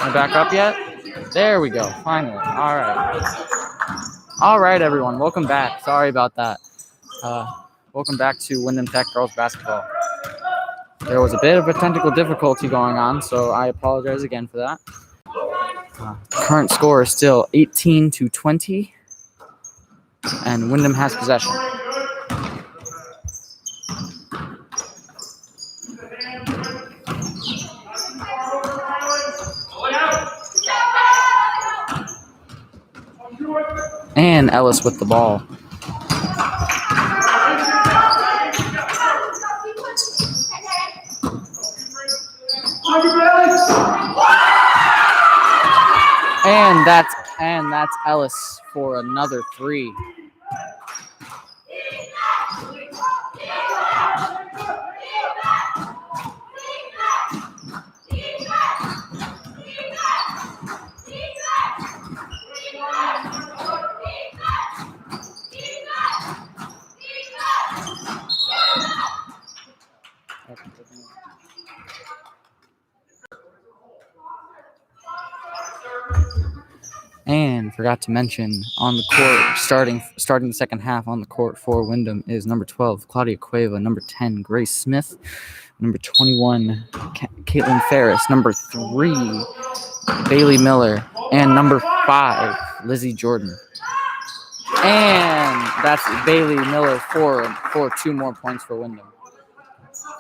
Am I back up yet? There we go. Finally. All right. All right, everyone. Welcome back. Sorry about that. Welcome back to Windham Tech girls basketball. There was a bit of a technical difficulty going on, so I apologize again for that. Current score is still 18-20, and Windham has possession. And Ellis with the ball. And that's Ellis for another three. And forgot to mention, on the court, starting the second half on the court for Windham is number 12, Claudia Cueva, number 10, Grace Smith, number 21, Caitlin Ferris, number 3, Bailey Miller, and number 5, Lizzie Jordan. And that's Bailey Miller for 2 more points for Windham.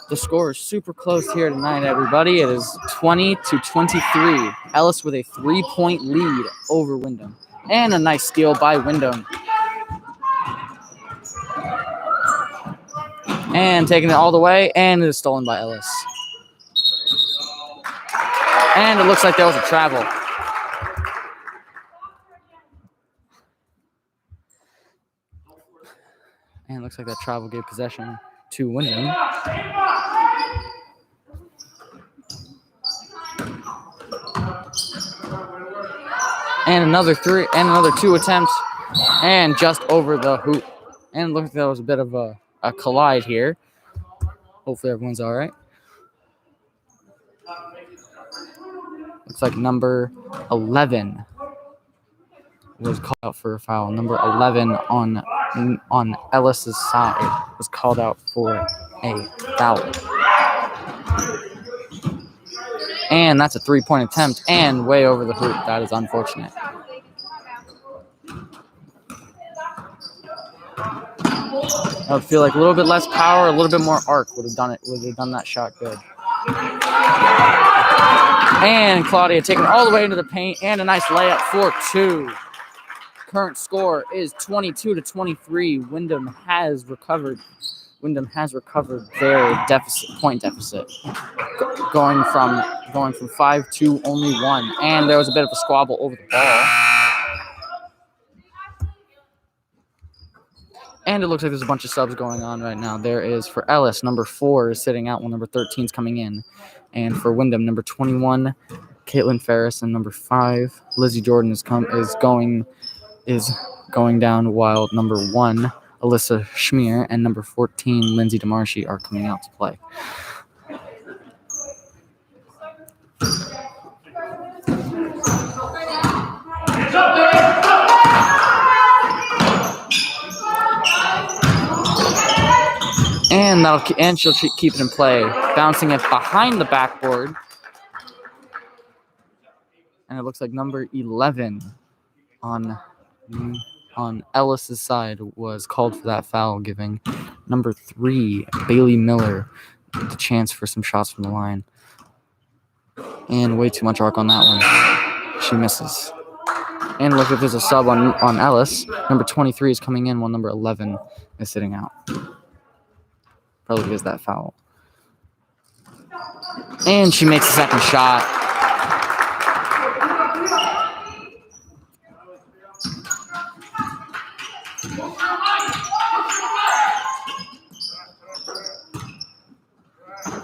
The score is super close here tonight, everybody. It is 20-23. Ellis with a 3-point lead over Windham. And a nice steal by Windham. And taking it all the way, and it is stolen by Ellis. And it looks like there was a travel. And it looks like that travel gave possession to Windham. And another 2 attempts, and just over the hoop. And look, there was a bit of a collide here. Hopefully everyone's all right. Looks like number 11 was called out for a foul. Number 11 on Ellis's side was called out for a foul. And that's a 3-point attempt and way over the hoop. That is unfortunate. I would feel like a little bit less power, a little bit more arc would have done that shot good. And Claudia taking it all the way into the paint, and a nice layup for 2. Current score is 22-23. Windham has recovered their point deficit, going from 5 to only 1. And there was a bit of a squabble over the ball. And it looks like there's a bunch of subs going on right now. There is, for Ellis, number 4 is sitting out while number 13 is coming in. And for Windham, number 21, Caitlin Ferris, and number 5, Lizzie Jordan is going down, while number 1, Alyssa Schmier, and number 14, Lindsay DeMarschi, are coming out to play. And she'll keep it in play, bouncing it behind the backboard. And it looks like number 11 on Ellis's side was called for that foul, giving number 3, Bailey Miller, the chance for some shots from the line. And way too much arc on that one. She misses. And look, if there's a sub on Ellis, number 23 is coming in while number 11 is sitting out. Probably because of that foul. And she makes the second shot.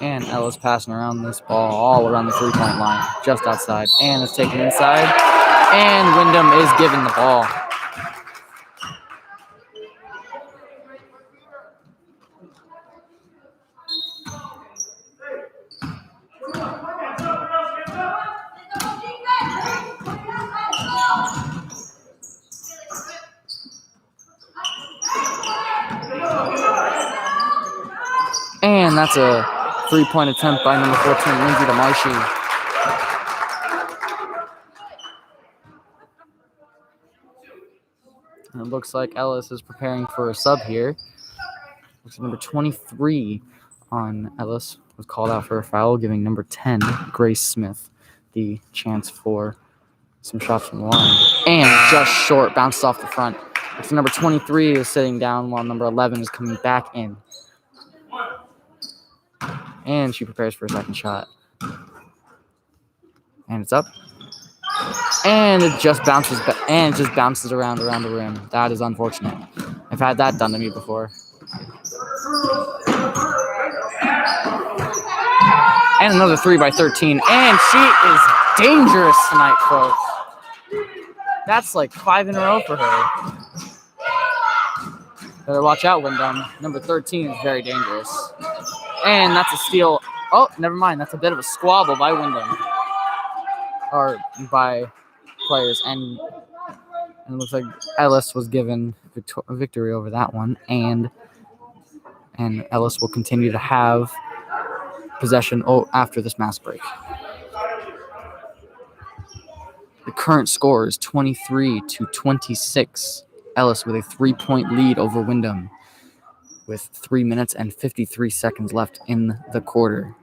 And Ellis passing around this ball all around the 3-point line, just outside. And it's taken inside. And Windham is given the ball. And that's a 3-point attempt by number 14, Lindsay DeMarshi. And it looks like Ellis is preparing for a sub here. Looks like number 23 on Ellis was called out for a foul, giving number 10, Grace Smith, the chance for some shots from the line. And just short, bounces off the front. So number 23 is sitting down while number 11 is coming back in. And she prepares for a second shot. And it's up. And it just bounces around the rim. That is unfortunate. I've had that done to me before. And another 3 by 13. And she is dangerous tonight, folks. That's like 5 in a row for her. Better watch out, Windham. Number 13 is very dangerous. And that's a steal. Oh, never mind. That's a bit of a squabble by Windham. Or by players. And it looks like Ellis was given a victory over that one. And Ellis will continue to have possession after this mass break. The current score is 23-26. Ellis with a 3-point lead over Windham with 3 minutes and 53 seconds left in the quarter.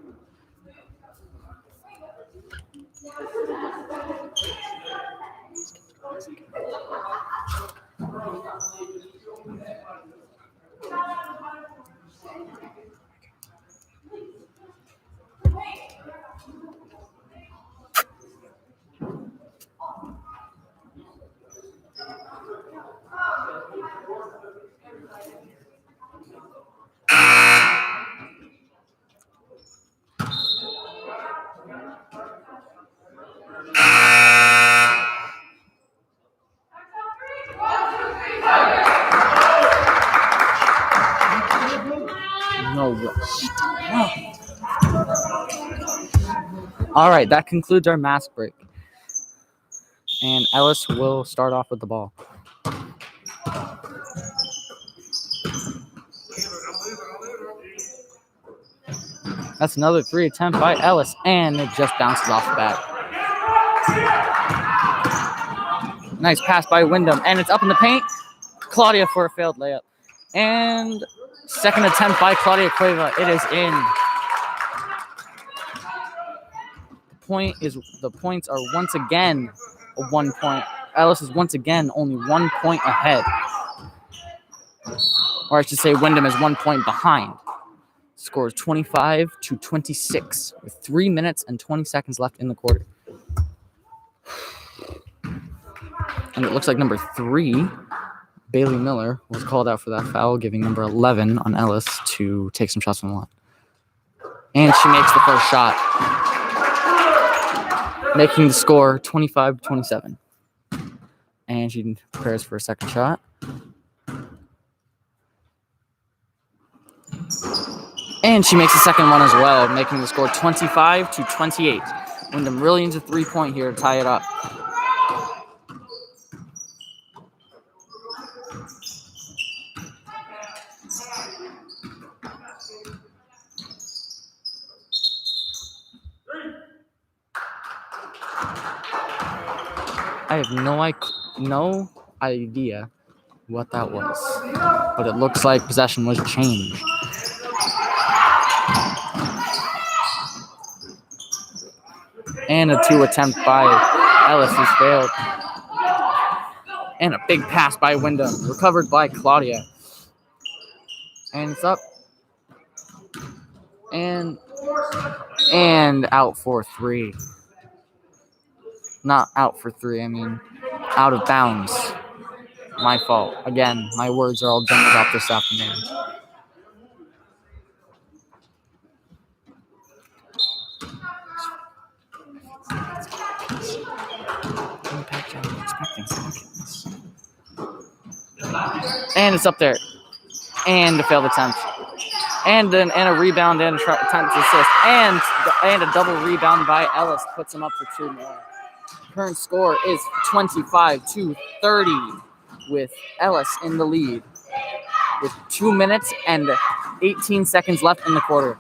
All right, that concludes our mass break. And Ellis will start off with the ball. That's another 3 attempt by Ellis, and it just bounces off the bat. Nice pass by Windham, and it's up in the paint. Claudia for a failed layup. And second attempt by Claudia Cueva. It is in. The points are once again a 1 point. Ellis is once again only 1 point ahead. Or I should say Windham is 1 point behind. Score is 25-26 with 3 minutes and 20 seconds left in the quarter. And it looks like number 3, Bailey Miller, was called out for that foul, giving number 11 on Ellis to take some shots from the line. And she makes the first shot, making the score 25-27. And she prepares for a second shot. And she makes the second one as well, making the score 25-28. Windham really needs a 3-point here to tie it up. I have no idea what that was, but it looks like possession was changed. And a 2 attempt by Ellis is failed. And a big pass by Windham, recovered by Claudia. And it's up. And out for 3. Not out for 3, I mean out of bounds. My fault. Again, my words are all jumbled up this afternoon. And it's up there. And a failed attempt. And a rebound and attempt to assist. And a double rebound by Ellis puts him up for 2 more. Current score is 25-30 with Ellis in the lead with 2 minutes and 18 seconds left in the quarter.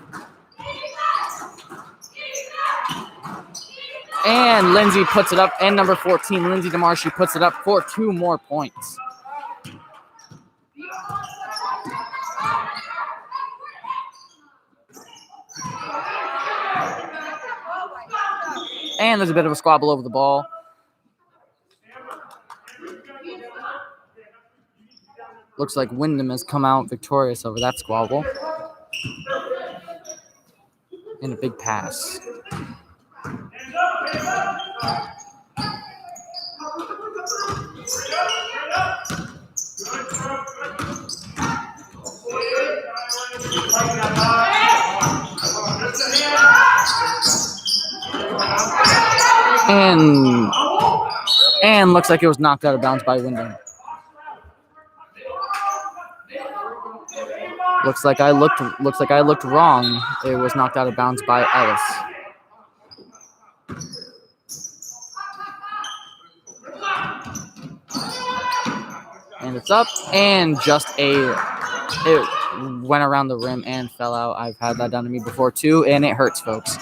And Lindsay puts it up, and number 14, Lindsay DeMarshi, puts it up for 2 more points. And there's a bit of a squabble over the ball. Looks like Windham has come out victorious over that squabble. And a big pass. And looks like it was knocked out of bounds by Windham. Looks like I looked wrong. It was knocked out of bounds by Ellis. And it's up, and it went around the rim and fell out. I've had that done to me before too, and it hurts, folks.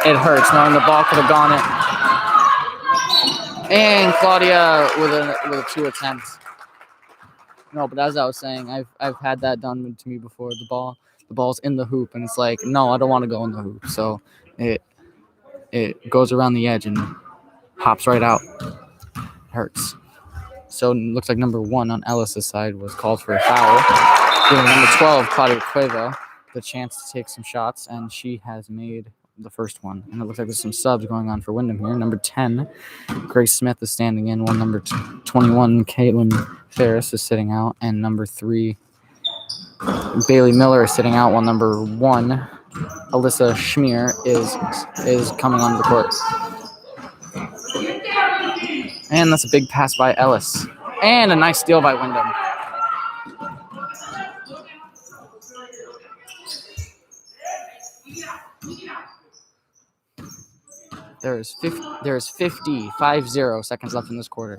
It hurts knowing the ball could have gone in. And Claudia with a 2 attempts. No, but as I was saying, I've had that done to me before. The ball's in the hoop, and it's like, no, I don't want to go in the hoop. So it goes around the edge and hops right out. It hurts. So it looks like number 1 on Ellis' side was called for a foul, giving number 12, Claudia Cueva, the chance to take some shots, and she has made the first one. And it looks like there's some subs going on for Windham here. Number 10, Grace Smith is standing in, while number 21, Caitlin Ferris is sitting out, and number 3, Bailey Miller is sitting out, while number 1, Alyssa Schmier is coming onto the court. And that's a big pass by Ellis. And a nice steal by Windham. There is 50 seconds left in this quarter.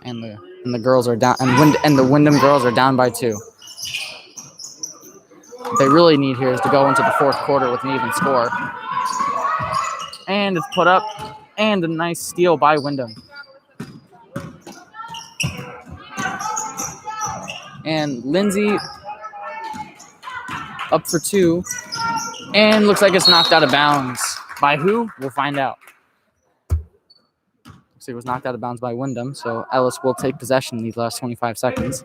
And the girls are down, and the Windham girls are down by 2. What they really need here is to go into the 4th quarter with an even score. And it's put up, and a nice steal by Windham. And Lindsay up for 2, and looks like it's knocked out of bounds. By who? We'll find out. So it was knocked out of bounds by Windham, so Ellis will take possession in these last 25 seconds.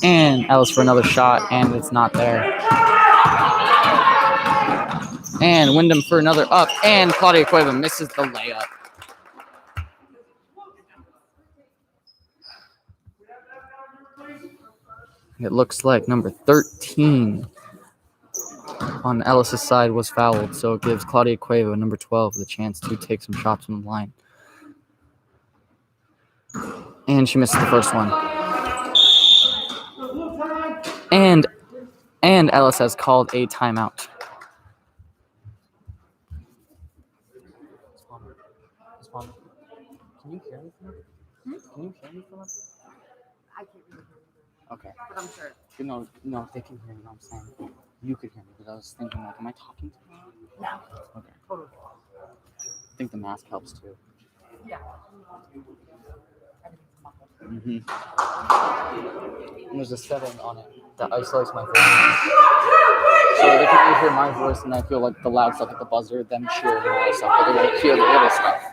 And Ellis for another shot, and it's not there. And Windham for another up, and Claudia Cueva misses the layup. It looks like number 13 on Ellis' side was fouled, so it gives Claudia Cueva, number 12, the chance to take some shots from the line. And she misses the first one. And Ellis has called a timeout. Can you hear me from up? Can you hear me from up? I can't really hear you. Okay. But I'm sure. No, they can hear me. I'm saying you could hear me, because I was thinking, like, am I talking to you? No. Okay. Totally. I think the mask helps too. Yeah. Everything's muffled. Mm-hmm. And there's a setting on it that isolates my voice. So they can only hear my voice, and I feel like the loud stuff at the buzzer, them cheering and all that stuff, but they won't hear the little stuff.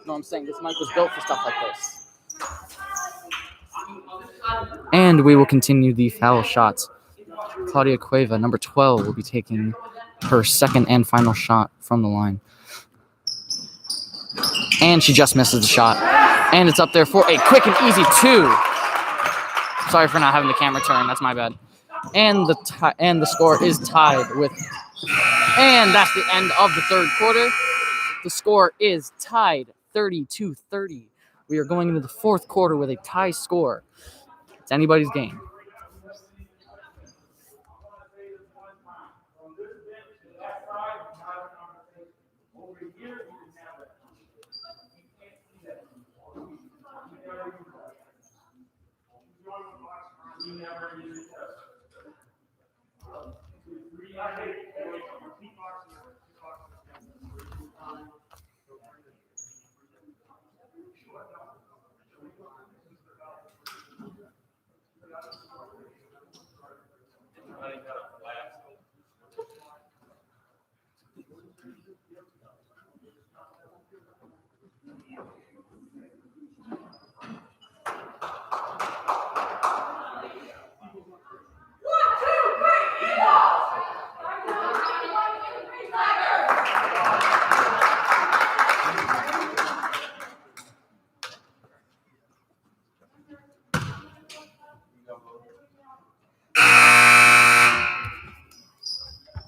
No, I'm saying this mic was built for stuff like this. And we will continue the foul shots. Claudia Cueva, number 12, will be taking her second and final shot from the line. And she just misses the shot. And it's up there for a quick and easy 2. Sorry for not having the camera turn. That's my bad. And the score is tied with... And that's the end of the third quarter. The score is tied 30-30 We are going into the fourth quarter with a tie score. It's anybody's game.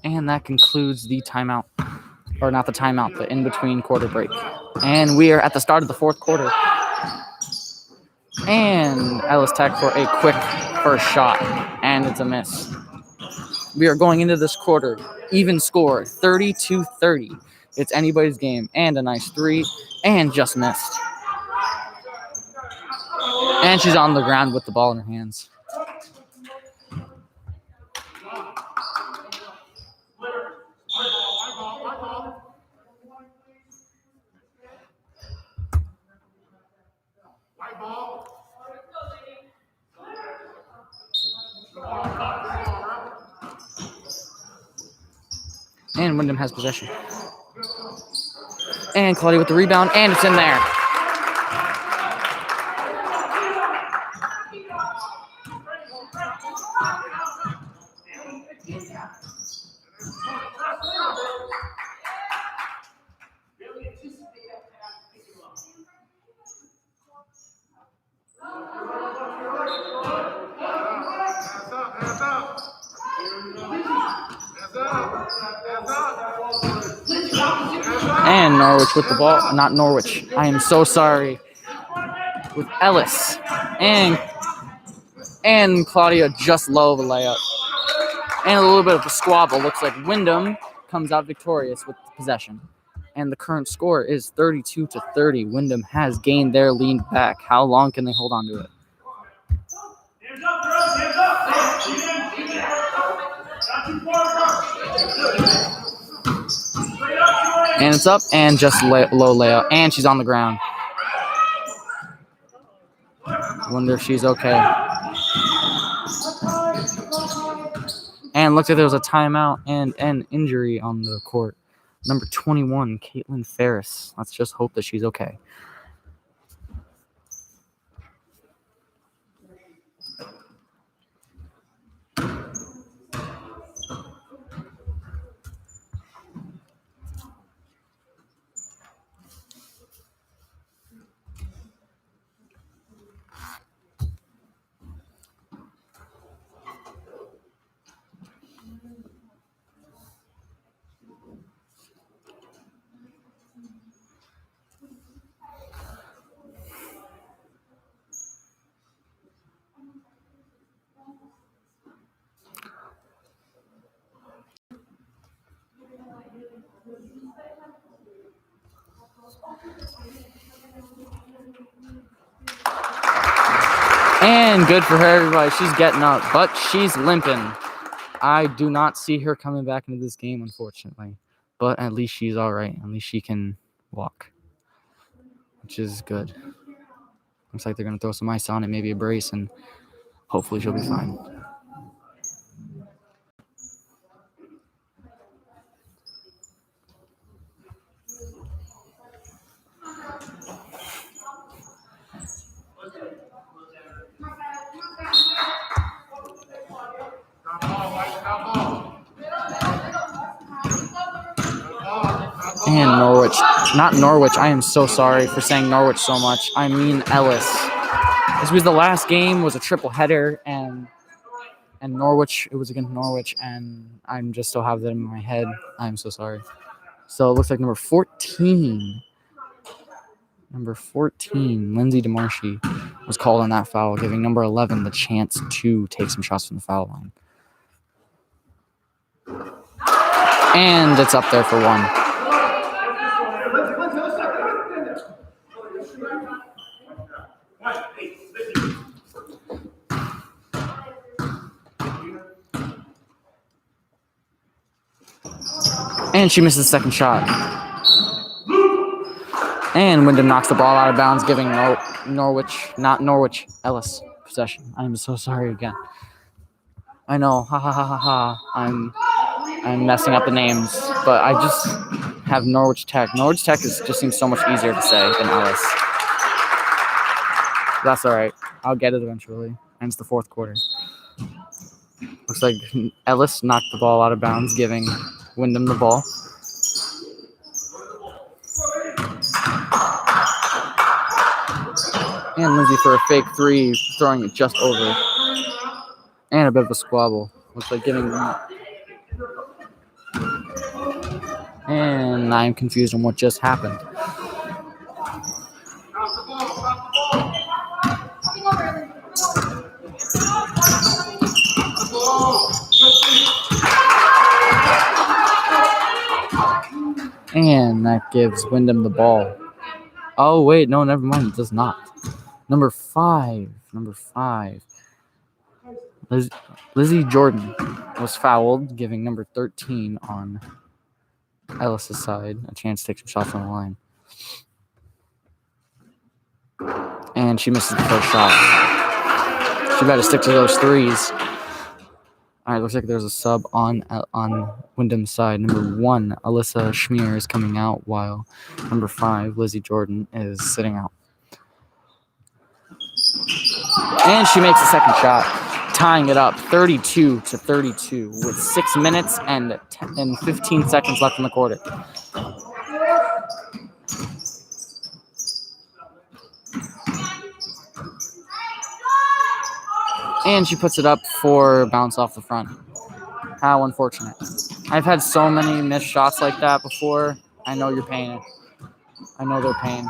And that concludes the timeout. Or not the timeout, the in-between quarter break. And we are at the start of the fourth quarter. And Ellis Tech for a quick first shot. And it's a miss. We are going into this quarter. Even score, 32-30. It's anybody's game. And a nice three. And just missed. And she's on the ground with the ball in her hands. And Windham has possession. And Claudia with the rebound, and it's in there. And Norwich with the ball. Not Norwich. I am so sorry. With Ellis. And Claudia just low the layup. And a little bit of a squabble. Looks like Windham comes out victorious with the possession. And the current score is 32-30. Windham has gained their lead back. How long can they hold on to it? And it's up and just low layup. And she's on the ground. Wonder if she's okay. And looks like there was a timeout and an injury on the court. Number 21, Caitlin Ferris. Let's just hope that she's okay. And good for her, everybody. She's getting up, but she's limping. I do not see her coming back into this game, unfortunately. But at least she's all right. At least she can walk, which is good. Looks like they're going to throw some ice on it, maybe a brace, and hopefully she'll be fine. And Norwich. Not Norwich. I am so sorry for saying Norwich so much. I mean Ellis. This was the last game, was a triple header, and Norwich, it was against Norwich, and I'm just still have that in my head. I'm so sorry. So it looks like number 14 Number 14, Lindsay DeMarchi, was called on that foul, giving number 11 the chance to take some shots from the foul line. And it's up there for one. And she misses the second shot. And Windham knocks the ball out of bounds, giving Ellis possession. I'm so sorry again. I know, ha ha ha ha ha. I'm messing up the names, but I just have Norwich Tech. Norwich Tech just seems so much easier to say than Ellis. That's all right. I'll get it eventually. And it's the fourth quarter. Looks like Ellis knocked the ball out of bounds, giving Windham the ball. And Lindsay for a fake three, throwing it just over. And a bit of a squabble. Looks like giving... And I'm confused on what just happened. And that gives Windham the ball. Oh, wait, no, never mind. It does not. Number five. Lizzie Jordan was fouled, giving number 13 on Ellis' side a chance to take some shots on the line. And she misses the first shot. She better stick to those threes. All right, looks like there's a sub on Windham's side. Number 1, Alyssa Schmier is coming out, while number 5, Lizzie Jordan, is sitting out. And she makes the second shot, tying it up 32-32 with 6 minutes and 15 seconds left in the quarter. And she puts it up for bounce off the front. How unfortunate. I've had so many missed shots like that before. I know you're paying. I know they're paying.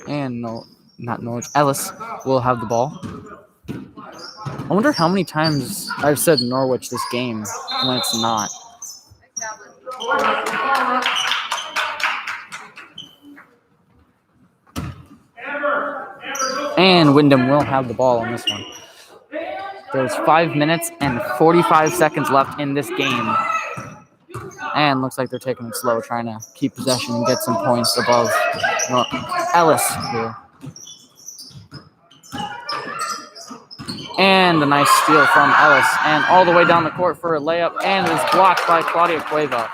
And not Norwich. Ellis will have the ball. I wonder how many times I've said Norwich this game when it's not. And Windham will have the ball on this one. There's 5 minutes and 45 seconds left in this game. And looks like they're taking it slow, trying to keep possession and get some points above Ellis here. And a nice steal from Ellis. And all the way down the court for a layup. And is blocked by Claudia Cueva.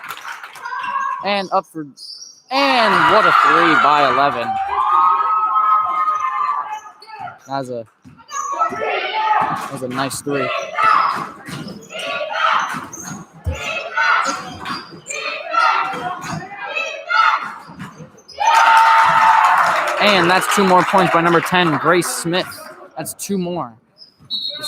And up for... And what a three by 11. That was a nice three. And that's 2 more points by number 10, Grace Smith. That's 2 more. The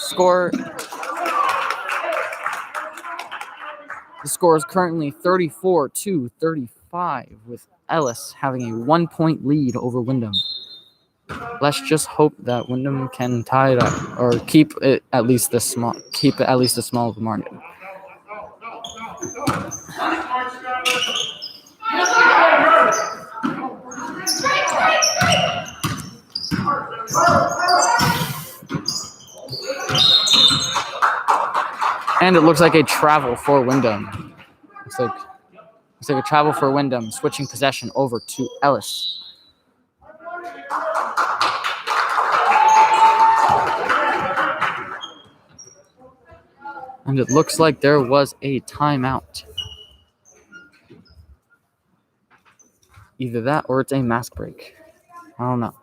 score is currently 34-35, with Ellis having a 1-point lead over Windham. Let's just hope that Windham can tie it up or keep it at least this small. Keep it at least as small of a margin. And it looks like a travel for Windham. Looks like a travel for Windham, switching possession over to Ellis. And it looks like there was a timeout. Either that or it's a mask break. I don't know.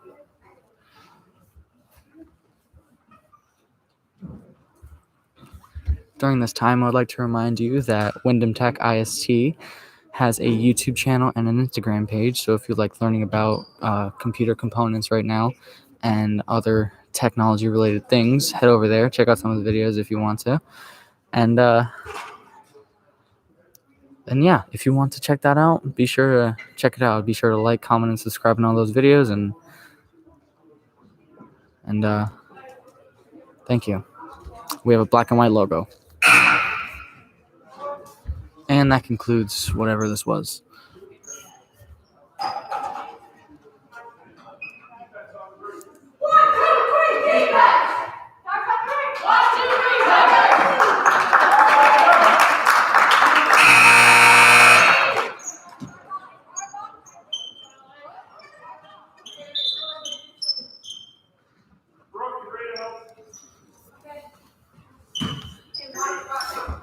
During this time, I would like to remind you that Windham Tech IST has a YouTube channel and an Instagram page. So if you like learning about computer components right now and other technology related things, head over there, check out some of the videos if you want to. And yeah, if you want to check that out, be sure to check it out. Be sure to like, comment, and subscribe on all those videos. And thank you. We have a black and white logo. And that concludes whatever this was.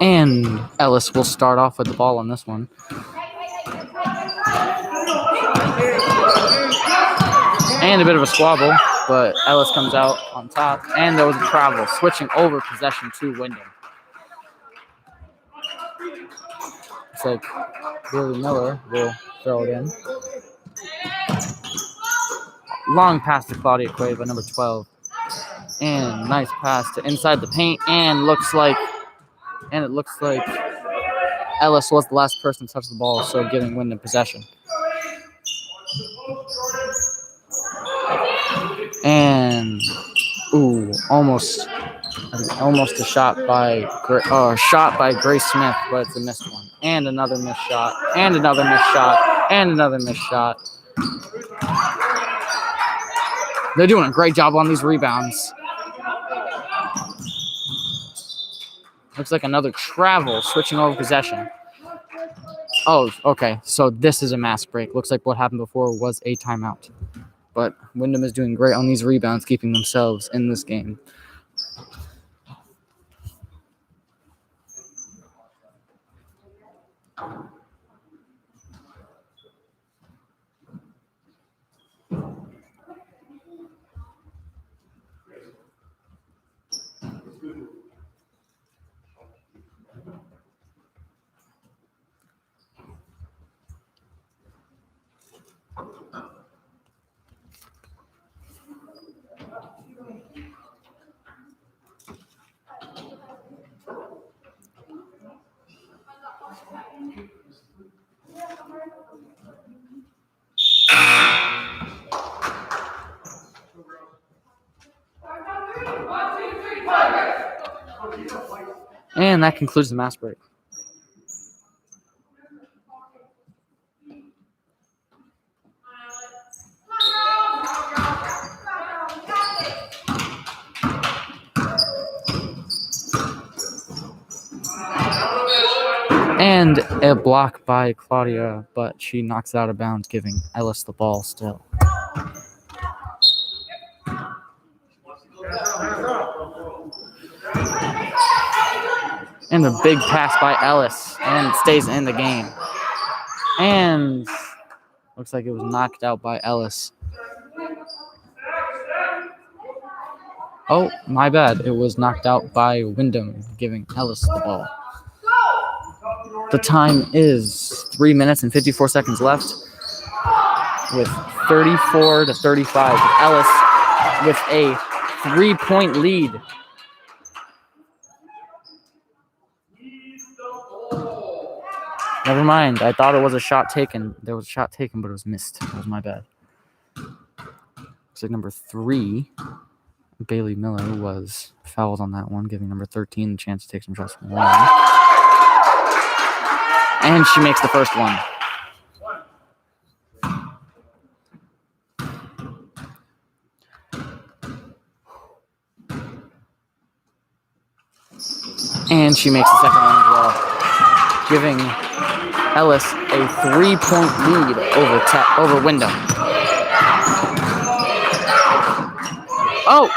And Ellis will start off with the ball on this one. And a bit of a squabble, but Ellis comes out on top. And there was a travel, switching over possession to Windham. It's like Billy Miller will throw it in. Long pass to Claudia Cueva, number 12. And nice pass to inside the paint. And it looks like Ellis was the last person to touch the ball, so giving Windham possession. And almost a shot by Grace Smith, but it's a missed one. And another missed shot. And another missed shot. And another missed shot. They're doing a great job on these rebounds. Looks like another travel, switching over possession. Oh, okay. So this is a mass break. Looks like what happened before was a timeout. But Windham is doing great on these rebounds, keeping themselves in this game. And that concludes the mass break. And a block by Claudia, but she knocks it out of bounds, giving Ellis the ball still. And a big pass by Ellis, and it stays in the game. And looks like it was knocked out by Ellis. Oh, my bad. It was knocked out by Windham, giving Ellis the ball. The time is 3 minutes and 54 seconds left, with 34-35. Ellis with a 3-point lead. Never mind. I thought it was a shot taken. There was a shot taken, but it was missed. That was my bad. Looks like number 3, Bailey Miller, was fouled on that one, giving number 13 a chance to take some shots from one. And she makes the first one. And she makes the second one as well, giving Ellis a 3-point lead over Windham. Oh!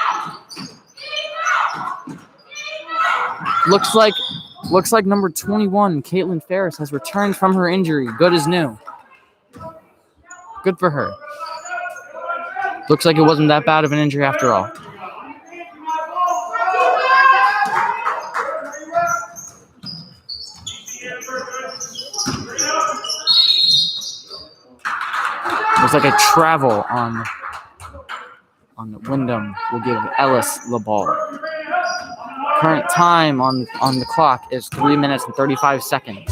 Looks like number 21, Caitlin Ferris, has returned from her injury. Good as new. Good for her. Looks like it wasn't that bad of an injury after all. Looks like a travel on on Windham will give Ellis the ball. Current time on the clock is 3 minutes and 35 seconds.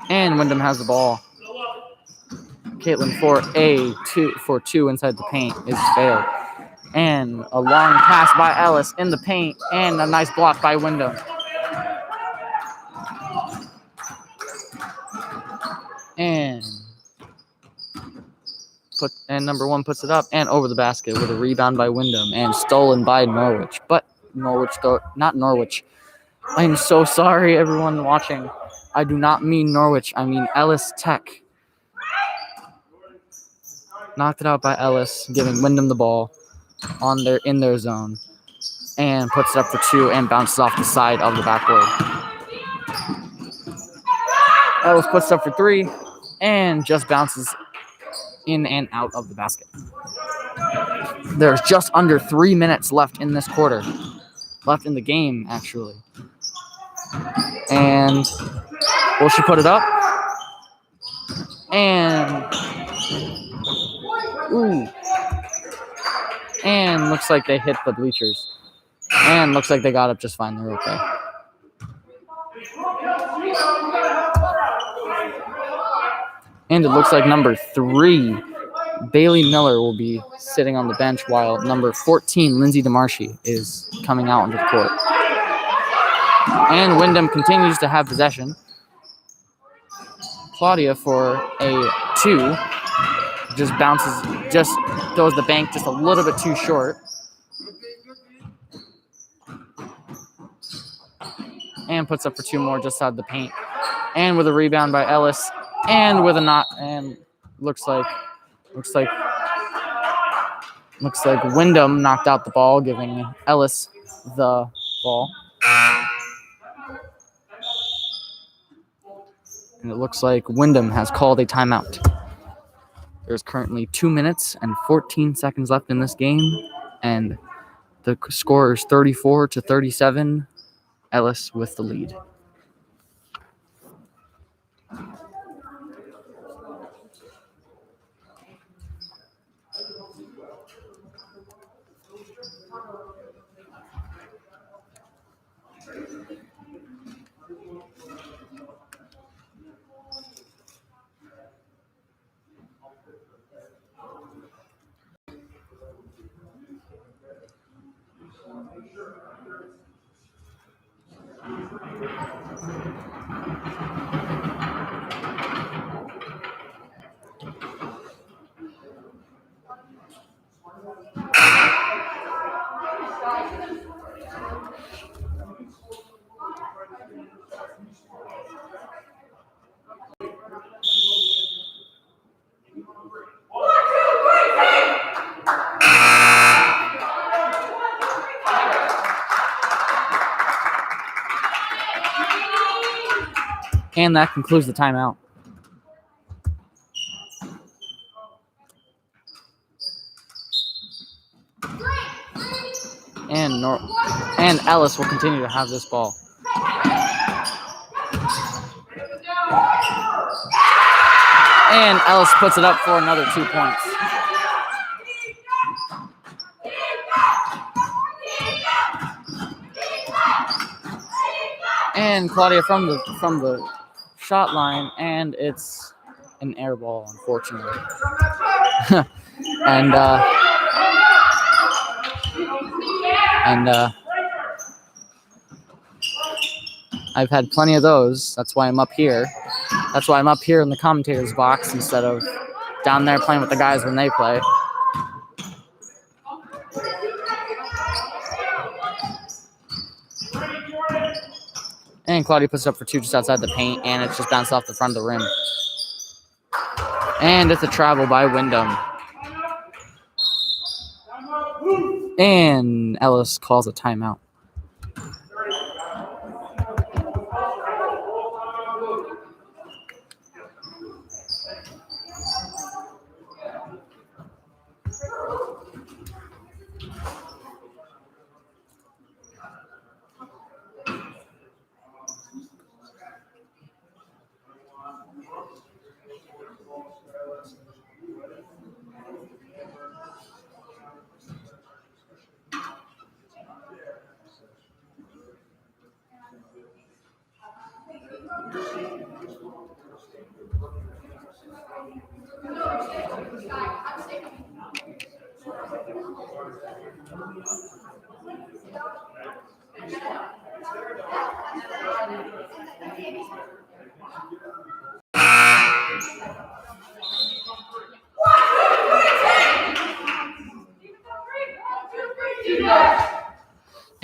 And Windham has the ball. Caitlin for two inside the paint is failed. And a long pass by Ellis in the paint, and a nice block by Windham. And number one puts it up and over the basket with a rebound by Windham and stolen by Norwich. But not Norwich. I am so sorry, everyone watching. I do not mean Norwich. I mean Ellis Tech. Knocked it out by Ellis, giving Windham the ball in their zone, and puts it up for two and bounces off the side of the backboard. Ellis puts it up for three and just bounces in and out of the basket. There's just under 3 minutes left in this quarter. Left in the game, actually. And will she put it up? And and looks like they hit the bleachers. And looks like they got up just fine. They're okay. And it looks like number 3, Bailey Miller, will be sitting on the bench while number 14, Lindsay DeMarchi, is coming out onto the court. And Windham continues to have possession. Claudia for a 2. Just throws the bank just a little bit too short. And puts up for 2 more just out of the paint. And with a rebound by Ellis. And with a knot. And looks like Windham knocked out the ball, giving Ellis the ball. And it looks like Windham has called a timeout. There's currently 2 minutes and 14 seconds left in this game, and the score is 34-37. Ellis with the lead. And that concludes the timeout. And Ellis will continue to have this ball. And Ellis puts it up for another 2 points. And Claudia from the shot line, and it's an air ball, unfortunately. and I've had plenty of those. That's why I'm up here. That's why I'm up here in the commentator's box instead of down there playing with the guys when they play. And Claudia puts it up for 2 just outside the paint, and it's just bounced off the front of the rim. And it's a travel by Windham. And Ellis calls a timeout.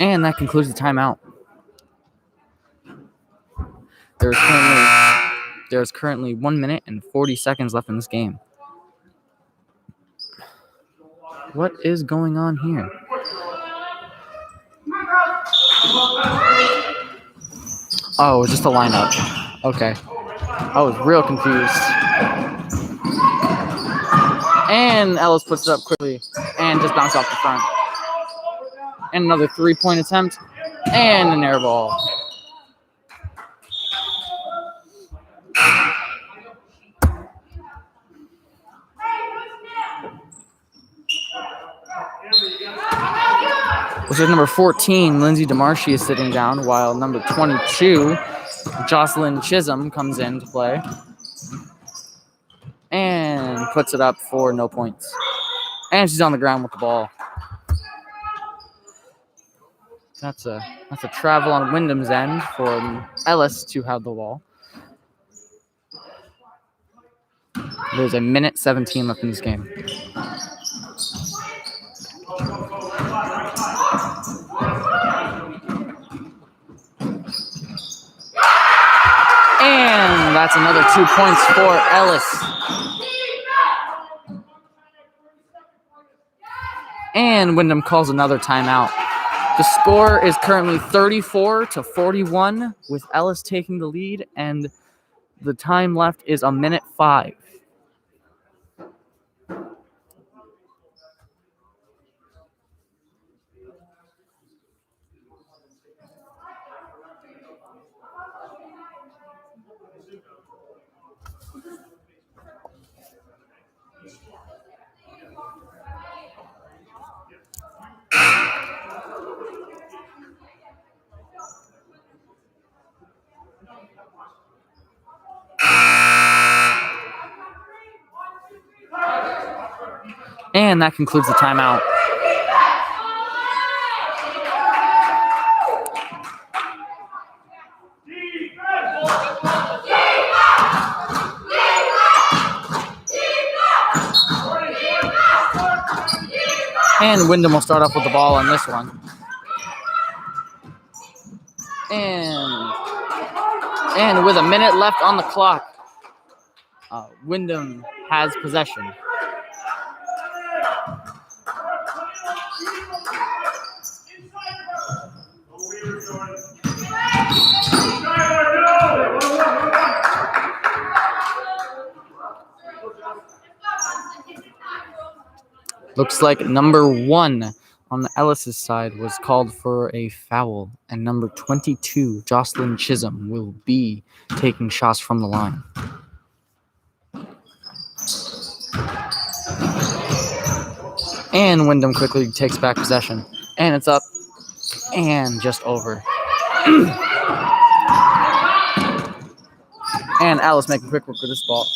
And that concludes the timeout. There's currently 1 minute and 40 seconds left in this game. What is going on here? Oh, it was just a lineup. Okay. I was real confused. And Ellis puts it up quickly and just bounced off the front. And another 3-point attempt and an air ball. Which is number 14, Lindsay DeMarchi is sitting down, while number 22, Jocelyn Chisholm, comes in to play. And puts it up for no points. And she's on the ground with the ball. That's a travel on Windham's end for Ellis to have the ball. There's a minute 17 left in this game. And that's another 2 points for Ellis. And Windham calls another timeout. The score is currently 34-41, with Ellis taking the lead, and the time left is 1:05. And that concludes the timeout. And Windham will start off with the ball on this one. And with a minute left on the clock, Windham has possession. Looks like number 1 on the Ellis's side was called for a foul, and number 22, Jocelyn Chisholm, will be taking shots from the line. And Windham quickly takes back possession. And it's up and just over. And Ellis making quick work with this ball.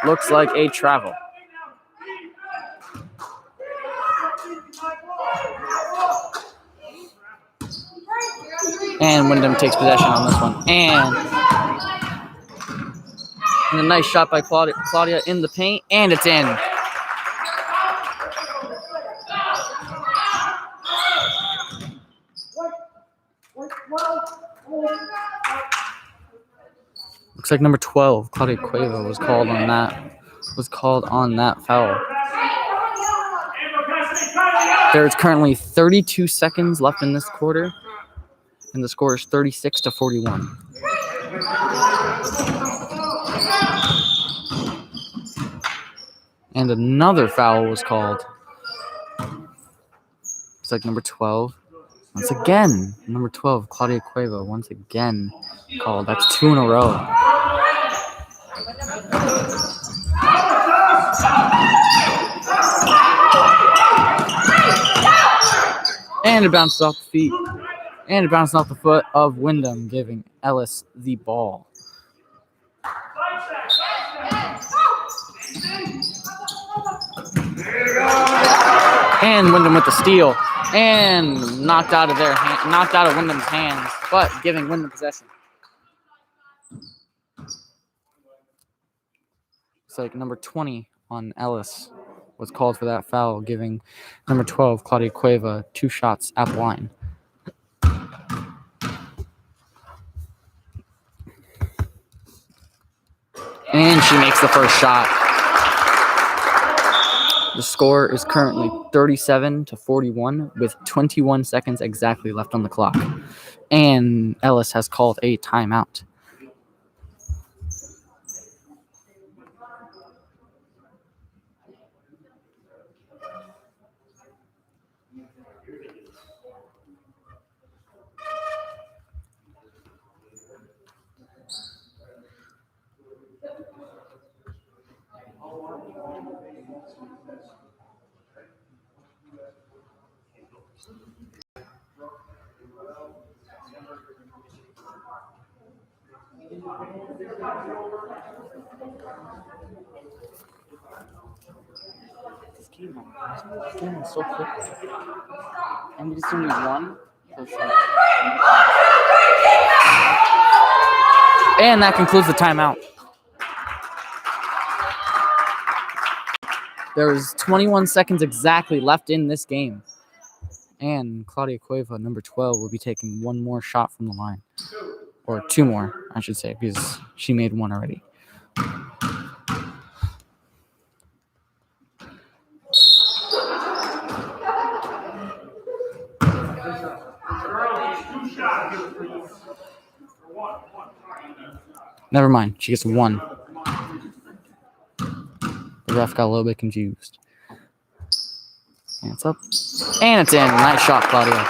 Looks like a travel. And Windham takes possession on this one. And a nice shot by Claudia in the paint. And it's in. Looks like number 12, Claudia Cueva, was called on that foul. There's currently 32 seconds left in this quarter, and the score is 36-41. And another foul was called. Looks like number 12. Once again, number 12, Claudia Cueva, once again called. That's 2 in a row. And it bounced off the feet. And it bounced off the foot of Windham, giving Ellis the ball. And Windham with the steal. And knocked out of Windham's hands, but giving Windham possession. It's like number 20 on Ellis was called for that foul, giving number 12, Claudia Cueva, 2 shots at the line. And she makes the first shot. The score is currently 37-41 with 21 seconds exactly left on the clock. And Ellis has called a timeout. This game is so quick. And we just only one. And that concludes the timeout. There is 21 seconds exactly left in this game. And Claudia Cueva, number 12, will be taking one more shot from the line. Or 2 more, I should say, because she made 1 already. Never mind, she gets 1. The ref got a little bit confused. And it's up. And it's in. Nice shot, Claudia.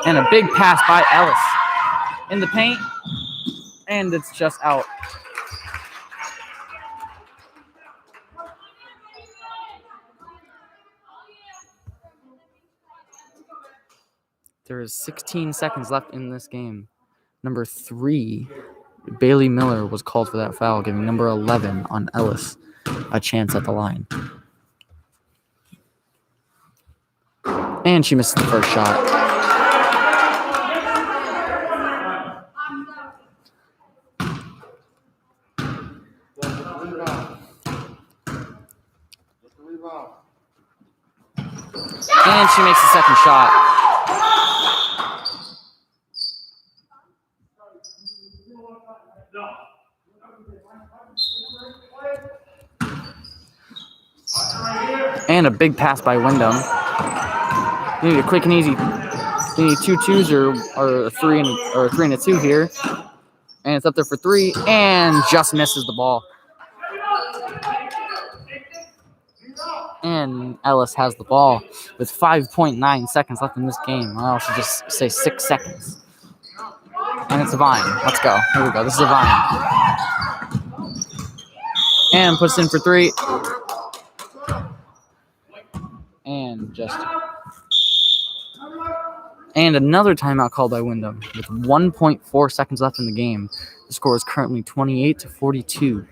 And a big pass by Ellis. In the paint. And it's just out. There is 16 seconds left in this game. Number 3, Bailey Miller, was called for that foul, giving number 11 on Ellis a chance at the line. And she misses the first shot. And she makes the second shot. And a big pass by Windham. You need a quick and easy. You need 2 twos or a 3 and a 2 here. And it's up there for 3 and just misses the ball. And Ellis has the ball with 5.9 seconds left in this game. Or I should just say 6 seconds. And it's a Vine. Let's go. Here we go. This is a Vine. And puts in for 3. And another timeout called by Windham with 1.4 seconds left in the game. The score is currently 28-42.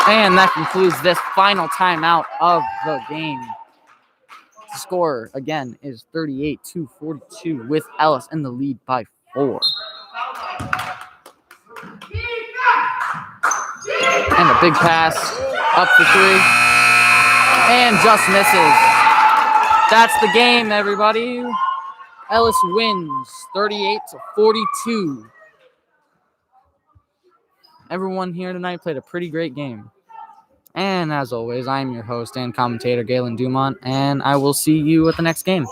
And that concludes this final timeout of the game. The score, again, is 38-42 with Ellis in the lead by 4. And a big pass up for 3. And just misses. That's the game, everybody. Ellis wins 38-42. Everyone here tonight played a pretty great game. And as always, I'm your host and commentator, Galen Dumont, and I will see you at the next game.